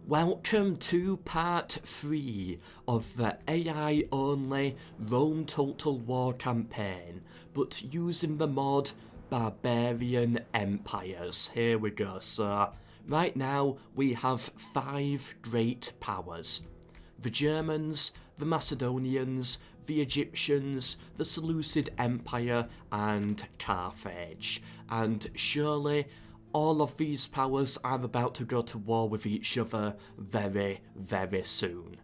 Welcome to part 3 of the AI-only Rome Total War campaign, but using the mod Barbarian Empires. Here we go. So, right now we have 5 great powers. The Germans, the Macedonians, the Egyptians, the Seleucid Empire, and Carthage. And surely all of these powers are about to go to war with each other very, very soon.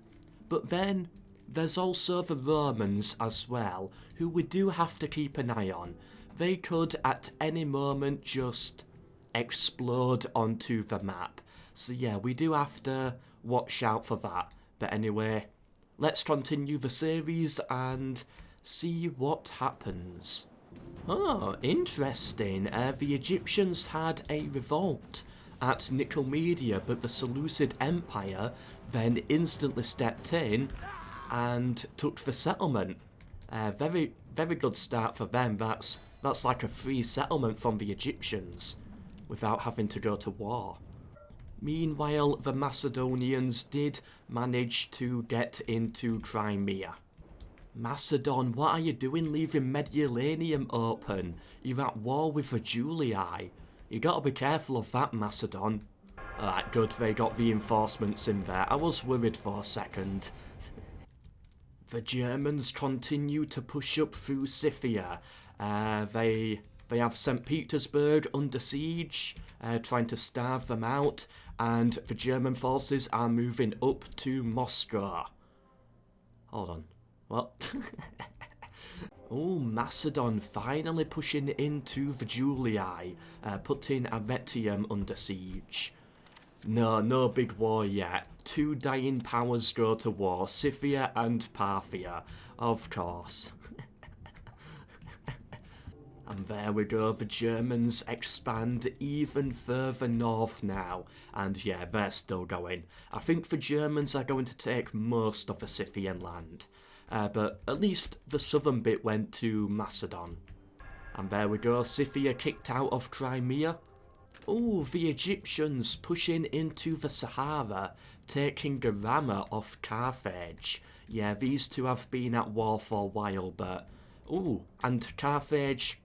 But then, there's also the Romans as well, who we do have to keep an eye on. They could at any moment just explode onto the map. So yeah, we do have to watch out for that. But anyway, let's continue the series and see what happens. Oh, interesting. The Egyptians had a revolt at Nicomedia, but the Seleucid Empire then instantly stepped in and took the settlement. Very, very good start for them. That's like a free settlement from the Egyptians without having to go to war. Meanwhile, the Macedonians did manage to get into Crimea. Macedon, what are you doing leaving Mediolanum open? You're at war with the Julii. You gotta be careful of that, Macedon. Alright, good, they got reinforcements in there. I was worried for a second. The Germans continue to push up through Scythia. They have St. Petersburg under siege, trying to starve them out, and the German forces are moving up to Moscow. Hold on. What? Oh, Macedon finally pushing into the Julii, putting Arretium under siege. No big war yet. 2 dying powers go to war, Scythia and Parthia, of course. And there we go, the Germans expand even further north now, and yeah, they're still going. I think the Germans are going to take most of the Scythian land. But at least the southern bit went to Macedon. And there we go, Scythia kicked out of Crimea. Oh, the Egyptians pushing into the Sahara, taking Garama off Carthage. Yeah, these two have been at war for a while, but... Oh, and Carthage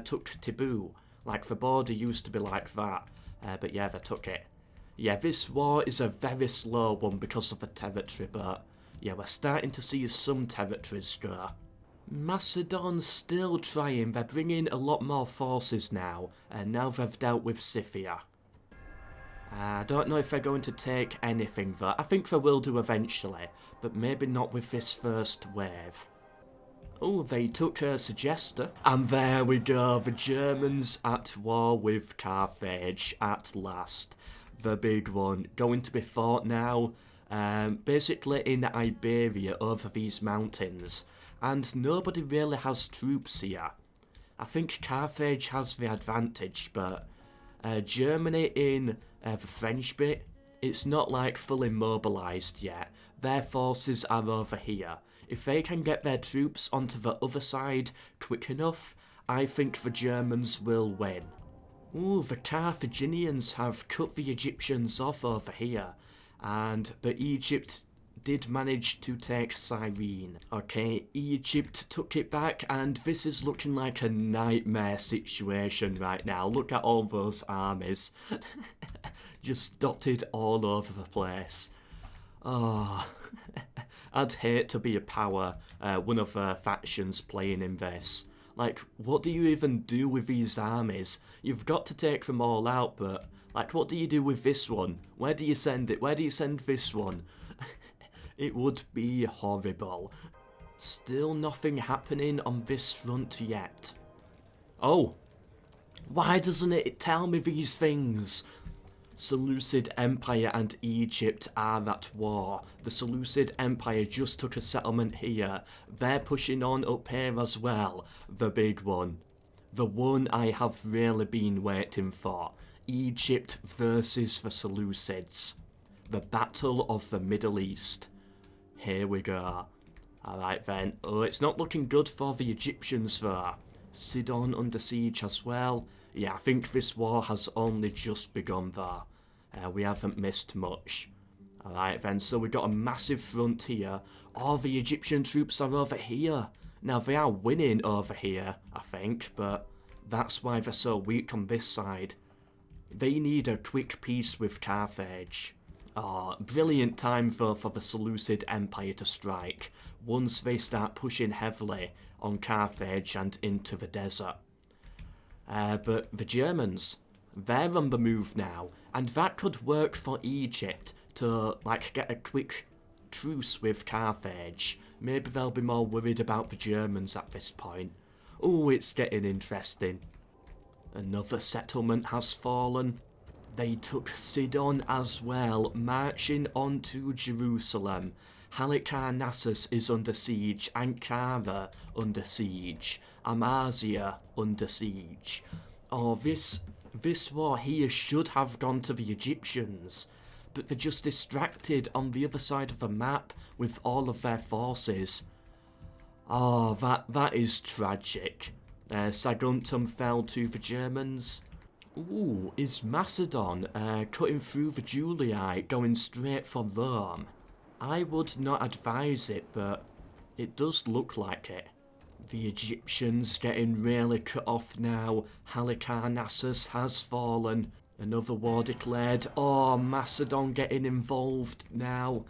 took Tibu. Like, the border used to be like that. But yeah, they took it. Yeah, this war is a very slow one because of the territory, but... yeah, we're starting to see some territories go. Macedon's still trying. They're bringing a lot more forces now, and now they've dealt with Scythia. I don't know if they're going to take anything though. I think they will do eventually, but maybe not with this first wave. Oh, they took Segesta. And there we go, the Germans at war with Carthage at last. The big one, going to be fought now. Basically in Iberia over these mountains, and nobody really has troops here. I think Carthage has the advantage, but Germany in the French bit, it's not like fully mobilised yet. Their forces are over here. If they can get their troops onto the other side quick enough, I think the Germans will win. Ooh, the Carthaginians have cut the Egyptians off over here. But Egypt did manage to take Cyrene. Okay, Egypt took it back, and this is looking like a nightmare situation right now. Look at all those armies. Just dotted all over the place. Oh, I'd hate to be a power, one of the factions playing in this. Like, what do you even do with these armies? You've got to take them all out, but... like, what do you do with this one? Where do you send it? Where do you send this one? It would be horrible. Still nothing happening on this front yet. Oh! Why doesn't it tell me these things? Seleucid Empire and Egypt are at war. The Seleucid Empire just took a settlement here. They're pushing on up here as well. The big one. The one I have really been waiting for. Egypt versus the Seleucids. The Battle of the Middle East. Here we go. Alright then. Oh, it's not looking good for the Egyptians though. Sidon under siege as well. Yeah, I think this war has only just begun though. We haven't missed much. Alright then, so we got a massive front here. Oh, the Egyptian troops are over here. Now, they are winning over here, I think, but that's why they're so weak on this side. They need a quick peace with Carthage. Oh, brilliant time for the Seleucid Empire to strike, once they start pushing heavily on Carthage and into the desert. But the Germans, they're on the move now, and that could work for Egypt to, like, get a quick truce with Carthage. Maybe they'll be more worried about the Germans at this point. Oh, it's getting interesting. Another settlement has fallen. They took Sidon as well, marching on to Jerusalem. Halicarnassus is under siege, Ankara under siege, Amasya under siege. Oh, this war here should have gone to the Egyptians, but they're just distracted on the other side of the map with all of their forces. Oh, that is tragic. Saguntum fell to the Germans. Ooh, is Macedon cutting through the Julii, going straight for Rome? I would not advise it, but it does look like it. The Egyptians getting really cut off now. Halicarnassus has fallen. Another war declared. Oh, Macedon getting involved now.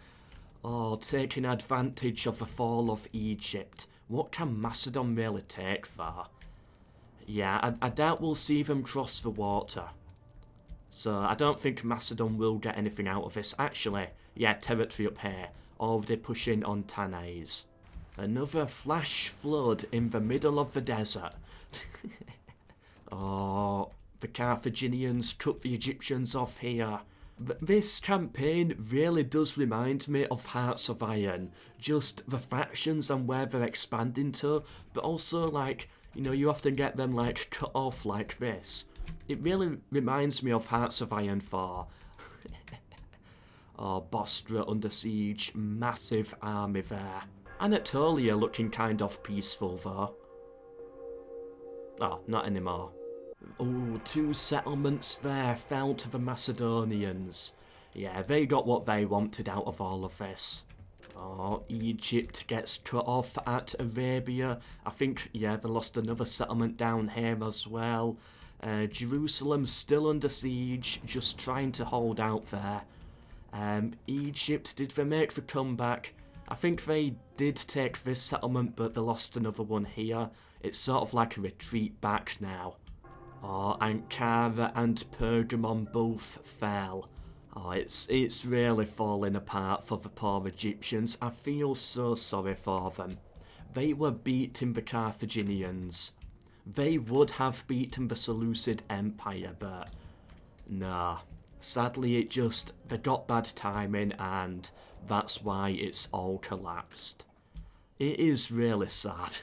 Oh, taking advantage of the fall of Egypt. What can Macedon really take there? Yeah, I doubt we'll see them cross the water. So I don't think Macedon will get anything out of this. Actually, yeah, territory up here. Already pushing on Tanais. Another flash flood in the middle of the desert. Oh, the Carthaginians cut the Egyptians off here. But this campaign really does remind me of Hearts of Iron. Just the factions and where they're expanding to, but also, like, you know, you often get them, like, cut off like this. It really reminds me of Hearts of Iron 4. Oh, Bostra under siege. Massive army there. Anatolia looking kind of peaceful, though. Oh, not anymore. Oh, 2 settlements there fell to the Macedonians. Yeah, they got what they wanted out of all of this. Oh, Egypt gets cut off at Arabia. I think, yeah, they lost another settlement down here as well. Jerusalem still under siege, just trying to hold out there. Egypt, did they make the comeback? I think they did take this settlement, but they lost another one here. It's sort of like a retreat back now. Oh, Ankara and Pergamon both fell. Oh, it's really falling apart for the poor Egyptians. I feel so sorry for them. They were beating the Carthaginians. They would have beaten the Seleucid Empire, but nah. Sadly, they got bad timing, and that's why it's all collapsed. It is really sad.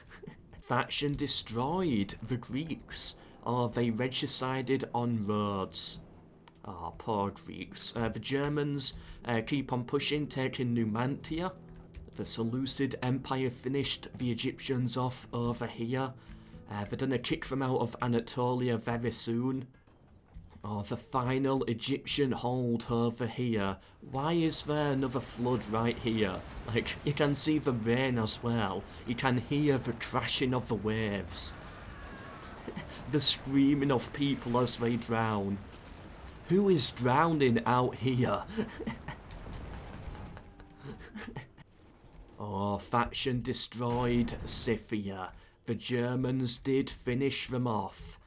Faction destroyed. The Greeks. Oh, they regicided on Rhodes. Oh, poor Greeks. The Germans keep on pushing, taking Numantia. The Seleucid Empire finished the Egyptians off over here. They're gonna kick them out of Anatolia very soon. Oh, the final Egyptian hold over here. Why is there another flood right here? Like, you can see the rain as well. You can hear the crashing of the waves. The screaming of people as they drown. Who is drowning out here? Oh, faction destroyed Scipii. The Germans did finish them off.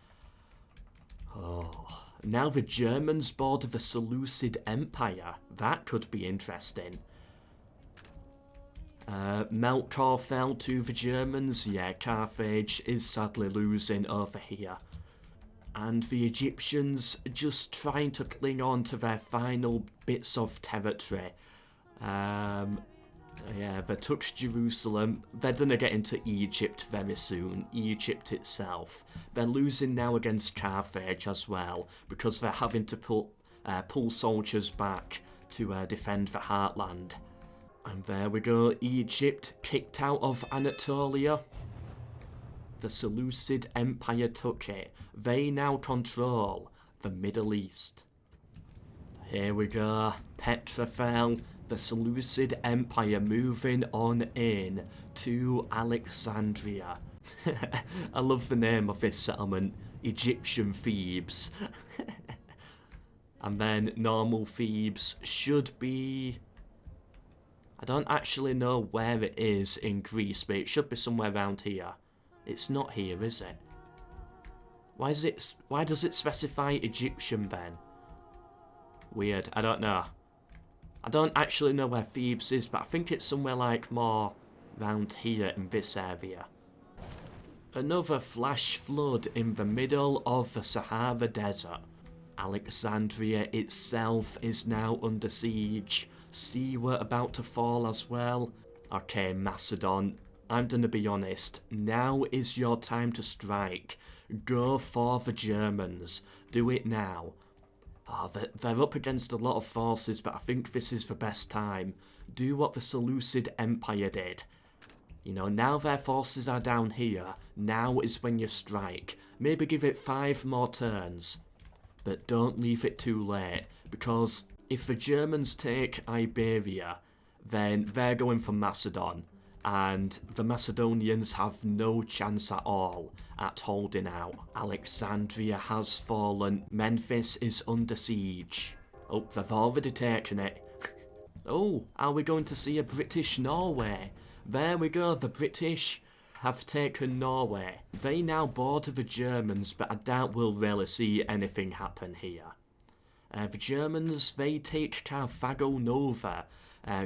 Oh, now the Germans border the Seleucid Empire. That could be interesting. MELKOR fell to the Germans. Yeah, Carthage is sadly losing over here. And the Egyptians just trying to cling on to their final bits of territory. Yeah, they took Jerusalem. They're gonna get into Egypt very soon. Egypt itself. They're losing now against Carthage as well, because they're having to pull soldiers back to defend the heartland. And there we go, Egypt kicked out of Anatolia. The Seleucid Empire took it. They now control the Middle East. Here we go, Petra fell. the Seleucid Empire moving on in to Alexandria. I love the name of this settlement, Egyptian Thebes. And then normal Thebes should be... I don't actually know where it is in Greece, but it should be somewhere around here. It's not here, is it? Why does it specify Egyptian then? Weird, I don't know. I don't actually know where Thebes is, but I think it's somewhere like more round here in this area. Another flash flood in the middle of the Sahara Desert. Alexandria itself is now under siege. Sea were about to fall as well. Okay, Macedon, I'm gonna be honest. Now is your time to strike. Go for the Germans. Do it now. Oh, they're up against a lot of forces, but I think this is the best time. Do what the Seleucid Empire did. You know, now their forces are down here. Now is when you strike. Maybe give it 5 more turns. But don't leave it too late, because if the Germans take Iberia, then they're going for Macedon, and the Macedonians have no chance at all at holding out. Alexandria has fallen. Memphis is under siege. Oh, they've already taken it. Oh, are we going to see a British Norway? There we go, the British have taken Norway. They now border the Germans, but I doubt we'll really see anything happen here. The Germans, they take Carthago Nova,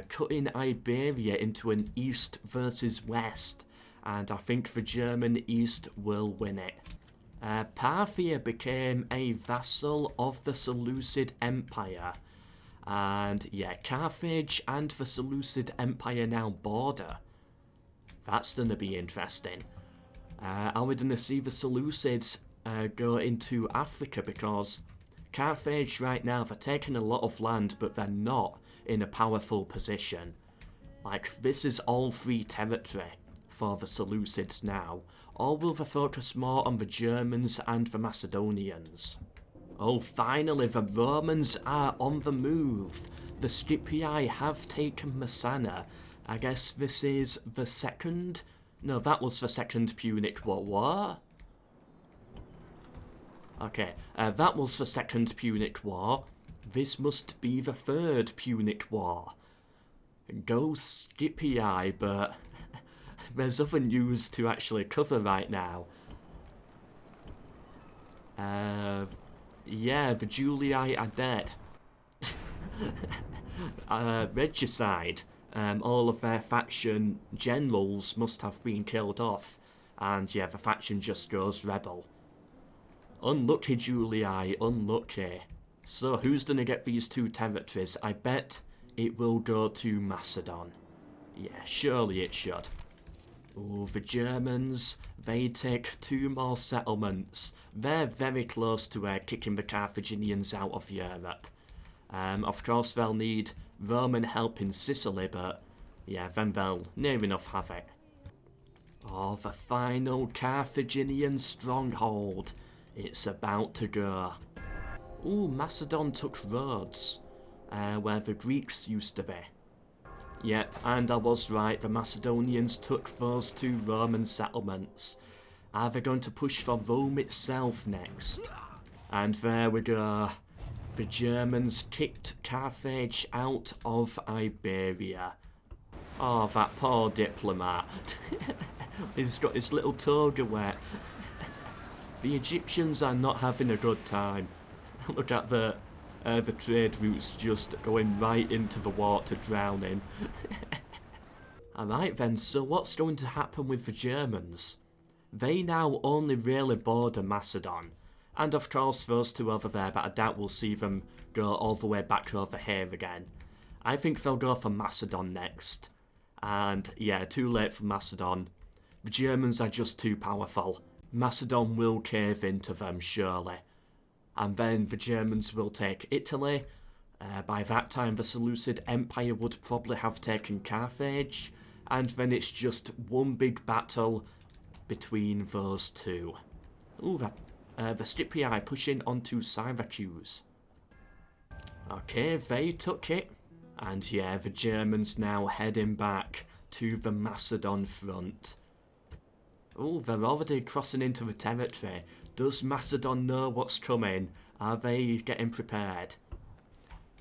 cutting Iberia into an east versus west, and I think the German east will win it. Parthia became a vassal of the Seleucid Empire, and yeah, Carthage and the Seleucid Empire now border. That's gonna be interesting. Are we gonna see the Seleucids go into Africa, because Carthage right now, they're taking a lot of land, but they're not in a powerful position. Like, this is all free territory for the Seleucids now. Or will they focus more on the Germans and the Macedonians? Oh, finally, the Romans are on the move. The Scipii have taken Messana. I guess this is the second... No, that was the Second Punic War. What? Okay, that was the Second Punic War. This must be the Third Punic War. Go Scipii, but there's other news to actually cover right now. Yeah, the Julii are dead. Regicide. All of their faction generals must have been killed off. And yeah, the faction just goes rebel. Unlucky Julii, unlucky. So who's gonna get these 2 territories? I bet it will go to Macedon. Yeah, surely it should. Oh, the Germans, they take 2 more settlements. They're very close to kicking the Carthaginians out of Europe. Of course they'll need Roman help in Sicily, but yeah, then they'll near enough have it. Oh, the final Carthaginian stronghold. It's about to go. Ooh, Macedon took Rhodes, where the Greeks used to be. Yep, and I was right, the Macedonians took those 2 Roman settlements. Are they going to push for Rome itself next? And there we go. The Germans kicked Carthage out of Iberia. Oh, that poor diplomat. He's got his little toga wet. The Egyptians are not having a good time. Look at the trade routes just going right into the water, drowning. Alright then, so what's going to happen with the Germans? They now only really border Macedon. And of course those 2 over there, but I doubt we'll see them go all the way back over here again. I think they'll go for Macedon next. And yeah, too late for Macedon. The Germans are just too powerful. Macedon will cave into them, surely. And then the Germans will take Italy. By that time the Seleucid Empire would probably have taken Carthage. And then it's just one big battle between those 2. Ooh, the Scipii pushing onto Syracuse. Okay, they took it. And yeah, the Germans now heading back to the Macedon front. Oh, they're already crossing into the territory. Does Macedon know what's coming? Are they getting prepared?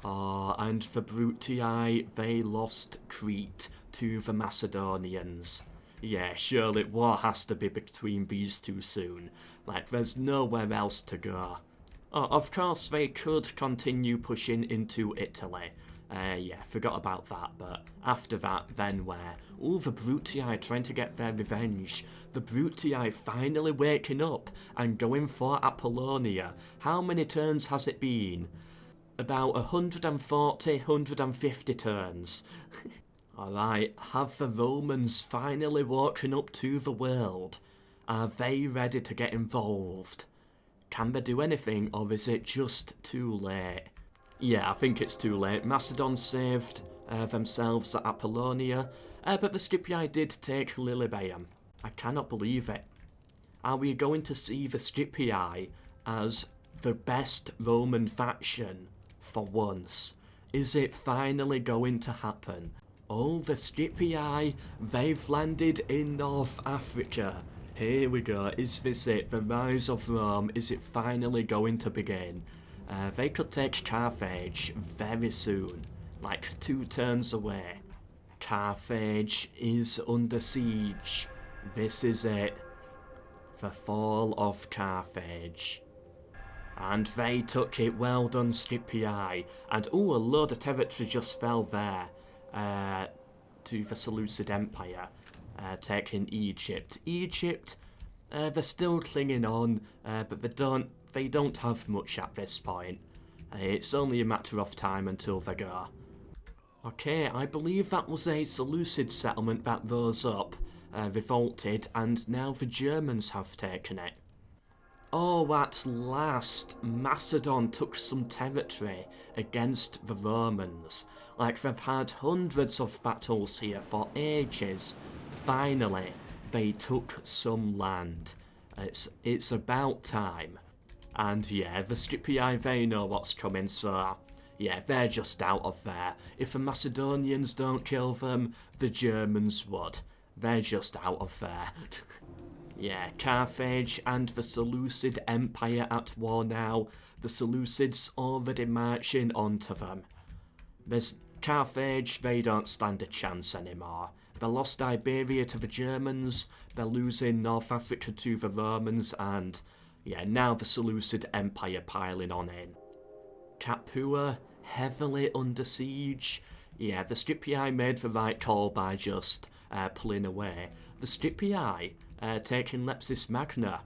Oh, and the Brutii, they lost Crete to the Macedonians. Yeah, surely war has to be between these two soon. Like, there's nowhere else to go. Oh, of course, they could continue pushing into Italy. Yeah, forgot about that, but after that, then where? Oh, the Brutii trying to get their revenge. The Brutii finally waking up and going for Apollonia. How many turns has it been? About 140, 150 turns. Alright, have the Romans finally woken up to the world? Are they ready to get involved? Can they do anything, or is it just too late? Yeah, I think it's too late. Macedon saved themselves at Apollonia, but the Scipii did take Lilybaeum. I cannot believe it. Are we going to see the Scipii as the best Roman faction for once? Is it finally going to happen? Oh, the Scipii, they've landed in North Africa. Here we go. Is this it? The rise of Rome, is it finally going to begin? They could take Carthage very soon, like 2 turns away. Carthage is under siege. This is it. The fall of Carthage. And they took it. Well done, Scipii. And ooh, a load of territory just fell there to the Seleucid Empire, taking Egypt. Egypt, they're still clinging on, but they don't have much at this point. It's only a matter of time until they go. Okay, I believe that was a Seleucid settlement that rose up, revolted, and now the Germans have taken it. Oh, at last, Macedon took some territory against the Romans. Like, they've had hundreds of battles here for ages. Finally, they took some land. It's about time. And yeah, the Scipii, they know what's coming, so yeah, they're just out of there. If the Macedonians don't kill them, the Germans would. They're just out of there. Yeah, Carthage and the Seleucid Empire at war now. The Seleucids already marching onto them. There's Carthage, they don't stand a chance anymore. They lost Iberia to the Germans, they're losing North Africa to the Romans, and yeah, now the Seleucid Empire piling on in. Capua, heavily under siege. Yeah, the Scipii made the right call by just pulling away. The Scipii, taking Leptis Magna.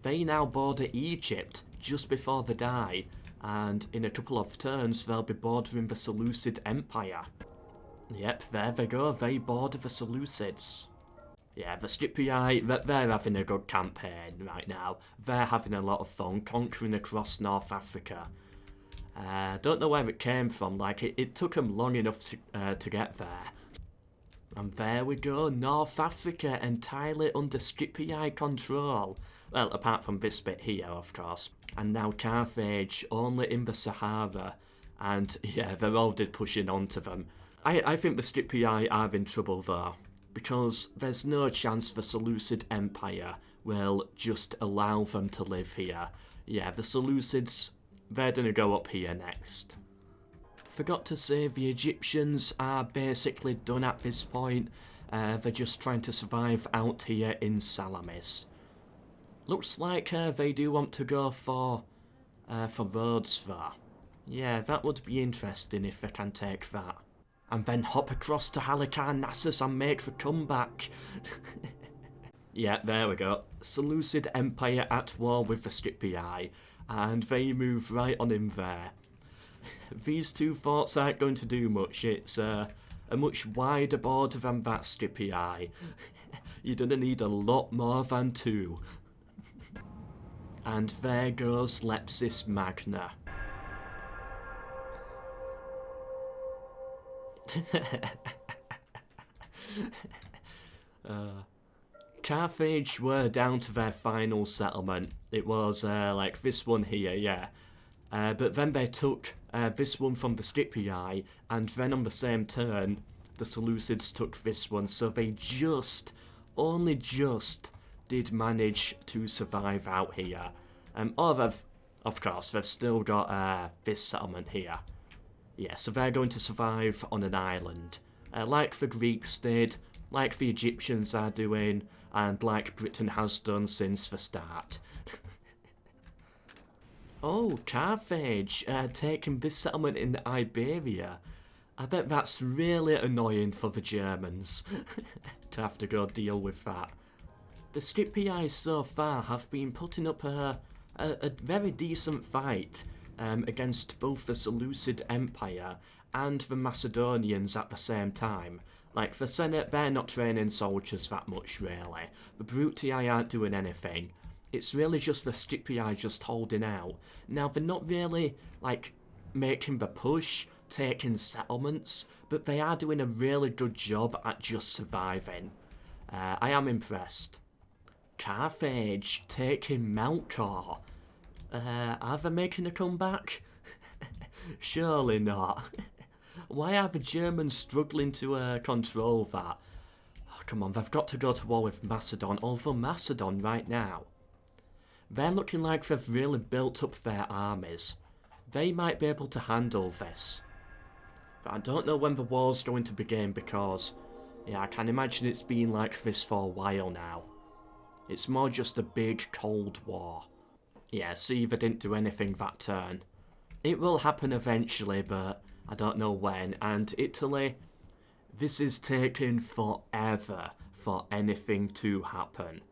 They now border Egypt just before they die, and in a couple of turns they'll be bordering the Seleucid Empire. Yep, there they go, they border the Seleucids. Yeah, the Scipii, they're having a good campaign right now. They're having a lot of fun conquering across North Africa. Don't know where it came from, like it took them long enough to get there. And there we go, North Africa entirely under Scipii control. Well, apart from this bit here, of course. And now Carthage, only in the Sahara. And yeah, they're already pushing onto them. I think the Scipii are in trouble though, because there's no chance the Seleucid Empire will just allow them to live here. Yeah, the Seleucids, they're gonna go up here next. Forgot to say, the Egyptians are basically done at this point. They're just trying to survive out here in Salamis. Looks like they do want to go for Rhodes though. Yeah, that would be interesting if they can take that. And then hop across to Halicarnassus and make the comeback. Yeah, there we go. Seleucid Empire at war with the Scipii, and they move right on in there. These two forts aren't going to do much. It's a much wider border than that Scipii. You're gonna need a lot more than 2. And there goes Leptis Magna. Carthage were down to their final settlement. It was like this one here, yeah. But then they took this one from the Scipii, and then on the same turn, the Seleucids took this one, so they only just did manage to survive out here. Of course, they've still got this settlement here. Yeah, so they're going to survive on an island. Like the Greeks did, like the Egyptians are doing, and like Britain has done since the start. Oh, Carthage, taking this settlement in Iberia. I bet that's really annoying for the Germans, to have to go deal with that. The Scipii so far have been putting up a very decent fight against both the Seleucid Empire and the Macedonians at the same time. Like, the Senate, they're not training soldiers that much, really. The Brutii aren't doing anything. It's really just the Scipii just holding out. Now, they're not really, like, making the push, taking settlements, but they are doing a really good job at just surviving. I am impressed. Carthage taking MELKOR. Are they making a comeback? Surely not. Why are the Germans struggling to control that? Oh, come on, they've got to go to war with Macedon, although Macedon right now, they're looking like they've really built up their armies. They might be able to handle this. But I don't know when the war's going to begin because, yeah, I can imagine it's been like this for a while now. It's more just a big cold war. Yeah, see, they didn't do anything that turn. It will happen eventually, but I don't know when. And Italy, this is taking forever for anything to happen.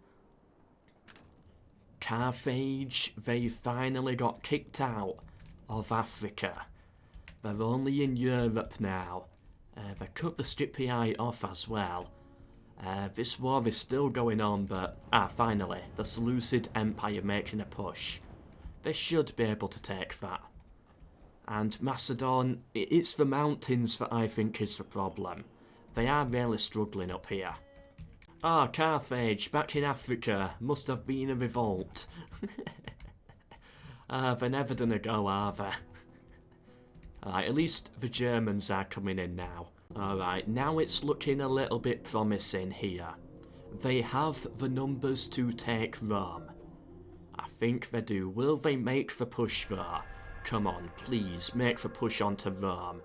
Carthage, they finally got kicked out of Africa. They're only in Europe now. They cut the Scipii off as well. This war is still going on, but finally, the Seleucid Empire making a push. They should be able to take that. And Macedon, it's the mountains that I think is the problem. They are really struggling up here. Carthage, back in Africa, must have been a revolt. They're never gonna go, are they? Alright, at least the Germans are coming in now. Alright, now it's looking a little bit promising here. They have the numbers to take Rome. I think they do. Will they make the push there? Come on, please, make the push onto Rome.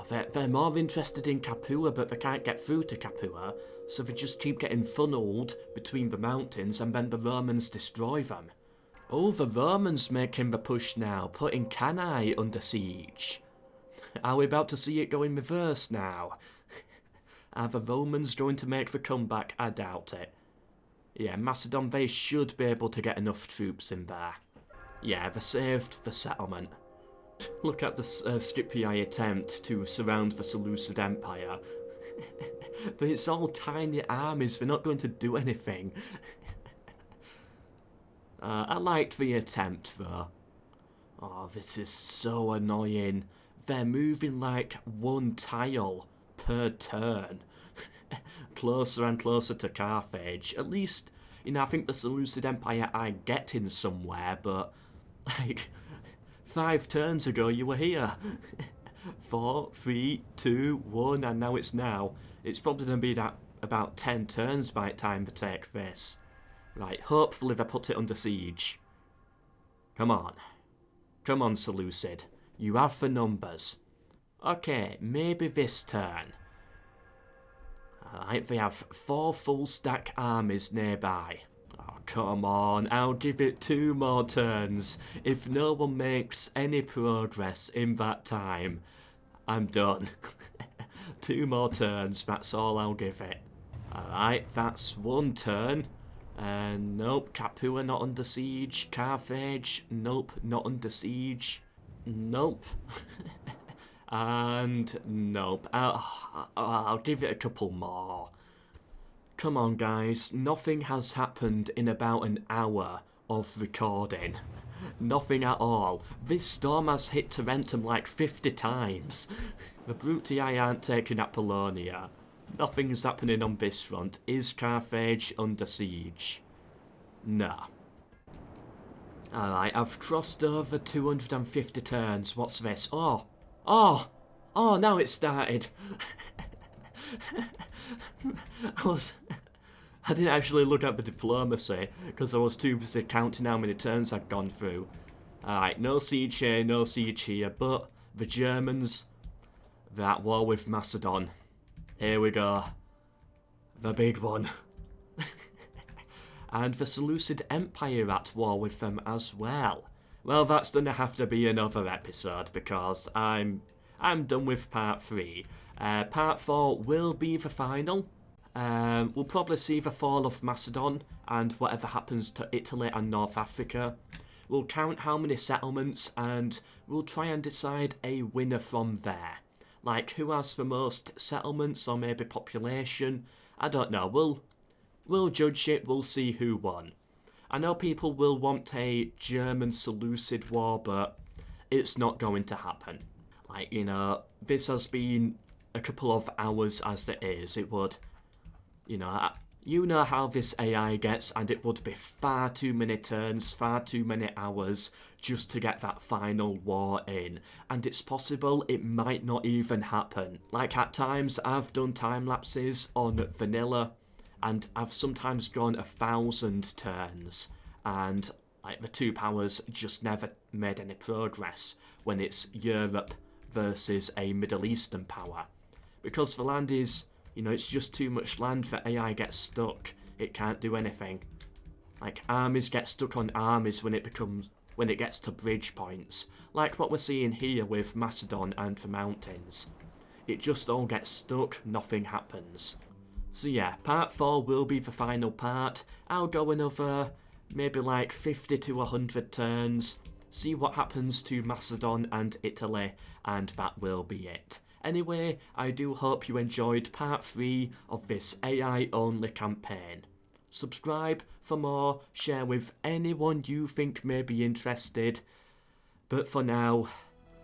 They're more interested in Capua, but they can't get through to Capua, so they just keep getting funneled between the mountains and then the Romans destroy them. Oh, the Romans making the push now, putting Cannae under siege. Are we about to see it go in reverse now? Are the Romans going to make the comeback? I doubt it. Yeah, Macedon, they should be able to get enough troops in there. Yeah, they saved the settlement. Look at the Scipii attempt to surround the Seleucid Empire. But it's all tiny armies, they're not going to do anything. I liked the attempt though. Oh, this is so annoying. They're moving like one tile per turn. Closer and closer to Carthage. At least, you know, I think the Seleucid Empire are getting somewhere, but, like, 5 turns ago you were here. 4, 3, 2, 1, and now it's now. It's probably going to be that about 10 turns by the time they take this. Right, hopefully they put it under siege. Come on. Come on, Seleucid. You have the numbers. Okay, maybe this turn. Alright, they have 4 full stack armies nearby. Oh, come on, I'll give it 2 more turns. If no one makes any progress in that time, I'm done. 2 more turns, that's all I'll give it. Alright, that's 1 turn. Nope, Capua not under siege. Carthage, nope, not under siege. Nope. And nope. I'll give it a couple more. Come on, guys. Nothing has happened in about an hour of recording. Nothing at all. This storm has hit Tarentum like 50 times. The Brutii aren't taking Apollonia. Nothing's happening on this front. Is Carthage under siege? Nah. Alright, I've crossed over 250 turns. What's this? Oh, now it started. I didn't actually look at the diplomacy because I was too busy counting how many turns I'd gone through. Alright, no siege here, no siege here, but the Germans, they're at war with Macedon. Here we go. The big one. And the Seleucid Empire at war with them as well. Well, that's gonna have to be another episode because I'm done with part 3. Part 4 will be the final. We'll probably see the fall of Macedon and whatever happens to Italy and North Africa. We'll count how many settlements and we'll try and decide a winner from there. Like who has the most settlements or maybe population. I don't know. We'll judge it, we'll see who won. I know people will want a German Seleucid war, but it's not going to happen. Like, you know, this has been a couple of hours as it is. It would, you know how this AI gets, and it would be far too many turns, far too many hours just to get that final war in. And it's possible it might not even happen. Like at times I've done time lapses on vanilla, and I've sometimes gone 1,000 turns, and like the two powers just never made any progress when it's Europe versus a Middle Eastern power. Because the land is, you know, it's just too much land for AI gets stuck. It can't do anything. Like armies get stuck on armies when it gets to bridge points. Like what we're seeing here with Macedon and the mountains. It just all gets stuck, nothing happens. So yeah, part 4 will be the final part. I'll go another maybe like 50 to 100 turns, see what happens to Macedon and Italy, and that will be it. Anyway, I do hope you enjoyed part 3 of this AI-only campaign. Subscribe for more, share with anyone you think may be interested. But for now,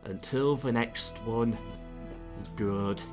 until the next one, goodbye.